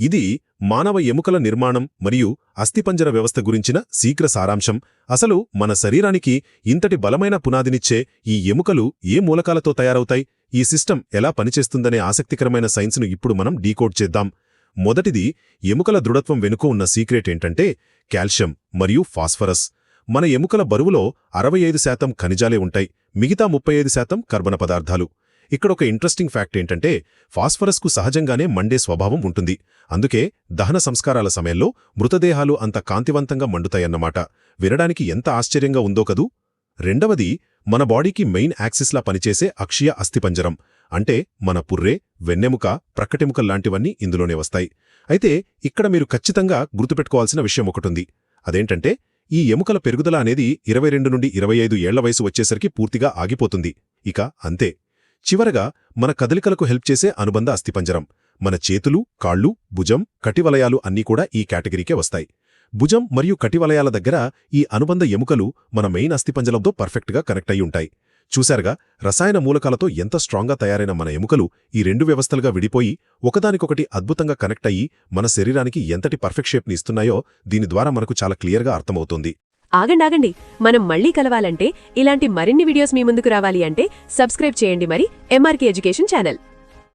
ఇది మానవ ఎముకల నిర్మాణం మరియు అస్థిపంజర వ్యవస్థ గురించిన శీఘ్ర సారాంశం. అసలు మన శరీరానికి ఇంతటి బలమైన పునాదినిచ్చే ఈ ఎముకలు ఏ మూలకాలతో తయారవుతాయి, ఈ సిస్టమ్ ఎలా పనిచేస్తుందనే ఆసక్తికరమైన సైన్స్ను ఇప్పుడు మనం డీకోడ్ చేద్దాం. మొదటిది, ఎముకల దృఢత్వం వెనుక ఉన్న సీక్రెట్ ఏంటంటే కాల్షియం మరియు ఫాస్ఫరస్. మన ఎముకల బరువులో 65% ఖనిజాలే ఉంటాయి, మిగతా 35% కర్బన పదార్థాలు. ఇక్కడొక ఇంట్రెస్టింగ్ ఫ్యాక్ట్ ఏంటంటే ఫాస్ఫరస్కు సహజంగానే మండే స్వభావం ఉంటుంది. అందుకే దహన సంస్కారాల సమయంలో మృతదేహాలు అంత కాంతివంతంగా మండుతాయన్నమాట. వినడానికి ఎంత ఆశ్చర్యంగా ఉందో కదూ. రెండవది, మన బాడీకి మెయిన్ యాక్సిస్లా పనిచేసే అక్షీయ అస్థిపంజరం. అంటే మన పుర్రె, వెన్నెముక, ప్రక్కటెముకల్లాంటివన్నీ ఇందులోనే వస్తాయి. అయితే ఇక్కడ మీరు ఖచ్చితంగా గుర్తుపెట్టుకోవాల్సిన విషయం ఒకటుంది. అదేంటంటే ఈ ఎముకల పెరుగుదల అనేది 22 నుండి 25 ఏళ్ల వయసు వచ్చేసరికి పూర్తిగా ఆగిపోతుంది. ఇక అంతే. చివరగా మన కదలికలకు హెల్ప్ చేసే అనుబంధ అస్థిపంజరం. మన చేతులు, కాళ్ళు, భుజం, కటివలయాలు అన్నీ కూడా ఈ కేటగిరీకే వస్తాయి. భుజం మరియు కటివలయాల దగ్గర ఈ అనుబంధ ఎముకలు మన మెయిన్ అస్థిపంజరంతో పర్ఫెక్ట్గా కనెక్ట్ అయి ఉంటాయి. చూశారుగా, రసాయన మూలకాలతో ఎంత స్ట్రాంగ్గా తయారైన మన ఎముకలు ఈ రెండు వ్యవస్థలుగా విడిపోయి ఒకదానికొకటి అద్భుతంగా కనెక్ట్ అయ్యి మన శరీరానికి ఎంతటి పర్ఫెక్ట్ షేప్ని ఇస్తున్నాయో దీని ద్వారా మనకు చాలా క్లియర్గా అర్థమవుతుంది. ఆగండాగండి, మనం మళ్ళీ కలవాలంటే, ఇలాంటి మరిన్ని వీడియోస్ మీ ముందుకు రావాలి అంటే సబ్స్క్రైబ్ చేయండి మరి ఎంఆర్కే ఎడ్యుకేషన్ ఛానల్.